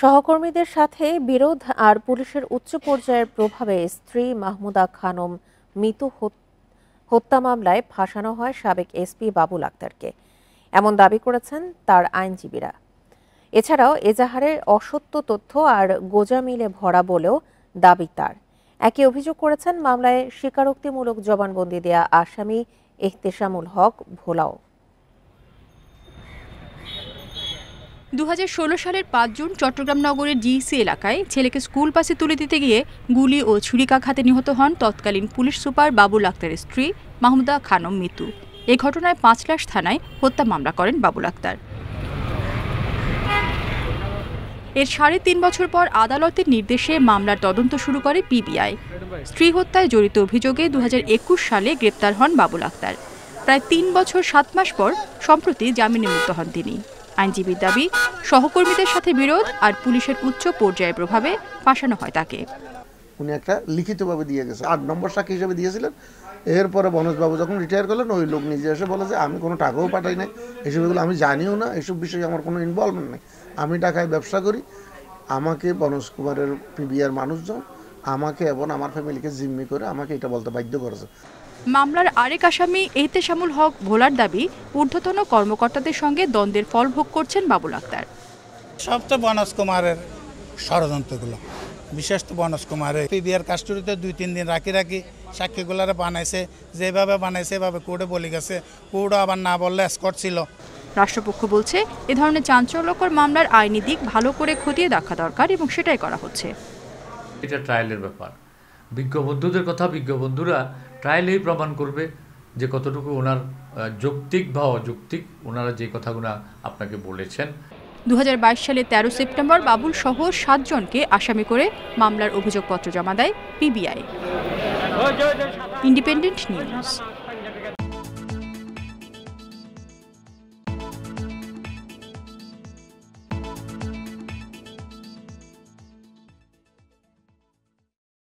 সহকর্মীদের সাথে বিরোধ আর পুলিশের উচ্চ পর্যায়ের প্রভাবে স্ত্রী মাহমুদা খানম মিতু হত্যা মামলায় ফাঁসানো হয় সাবেক এসপি বাবুল আক্তারকে, এমন দাবি করেছেন তার আইনজীবীরা। এছাড়াও এজাহারের অসত্য তথ্য আর গোঁজামিলে ভরা বলেও দাবি তার। একই অভিযোগ করেছেন মামলায় স্বীকারোক্তিমূলক জবানবন্দি দেয়া আসামি এহতেশামুল হক ভোলাও। 2016 সালের 5 জুন চট্টগ্রাম নগরের জিসি এলাকায় ছেলেকে স্কুল বাসে তুলে দিতে গিয়ে গুলি ও ছুরিকাঘাতে নিহত হন তৎকালীন পুলিশ সুপার বাবুল আক্তারের স্ত্রী মাহমুদা খানম মিতু। এই ঘটনায় 5 লাশ থানায় হত্যা মামলা করেন বাবুল আক্তার। এর 3.5 বছর পর আদালতের নির্দেশে মামলার তদন্ত শুরু করে পিবিআই। স্ত্রী হত্যায় জড়িত অভিযোগে 2021 সালে গ্রেপ্তার হন বাবুল আক্তার। প্রায় 3 বছর 7 মাস পর সম্প্রতি জামিনে মুক্ত হন তিনি। আইনজীবীর দাবি, সহকর্মীদের সাথে বিরোধ আর পুলিশের উচ্চ পর্যায়ের প্রভাবে ফাঁসানো হয় তাকে। উনি একটা লিখিতভাবে দিয়ে গেছে, 8 নম্বর সাক্ষী হিসেবে দিয়েছিলেন। এরপরে বনজবাবু যখন রিটায়ার করলেন, ওই লোক নিজে এসে বলে যে আমি কোনো টাকাও পাঠাই নাই, এসবগুলো আমি জানিও না, এসব বিষয়ে আমার কোনো ইনভলভমেন্ট নেই, আমি টাকায় ব্যবসা করি। আমাকে বনজ কুমারের পিবিআর মানুষজন আমাকে এবং আমার ফ্যামিলিকে জিম্মি করে আমাকে এটা বলতে বাধ্য করেছে। মামলার আরেক আসামি এহতেশামুল হক ভোলার দাবি, ঊর্ধ্বতন কর্মকর্তাদের সঙ্গে দ্বন্দ্বের ফল ভোগ করছেন বাবুল আক্তার। সবচেয়ে বনজ কুমারের ষড়যন্ত্রগুলো, বিশেষ তো বনজ কুমারের পিবিআর কাস্টডিতে 2-3 দিন রাখি সাক্ষীগুলারে বানাইছে, যেভাবে বানাইছে এভাবে কোর্টে বলে গেছে, কোর্টও আবার না বললে এসকর্ট ছিল। রাষ্ট্রপক্ষ বলছে, এ ধরনের চাঞ্চল্যকর মামলার আইনি দিক ভালো করে খতিয়ে দেখা দরকার এবং সেটাই করা হচ্ছে। এটা ট্রায়ালের ব্যাপার। বিজ্ঞ বন্ধুদের কথা বিজ্ঞ বন্ধুরা ট্রায়ালেই প্রমাণ করবে যে কতটুকু ওনার যৌক্তিক বা অযৌক্তিক ওনারা যে কথাগুলো আপনাকে বলেছেন। 2022 সালে 13 সেপ্টেম্বর বাবুল সহ 7 জনকে আসামি করে মামলার অভিযোগপত্র জমা দেয় পিবিআই। Independent news.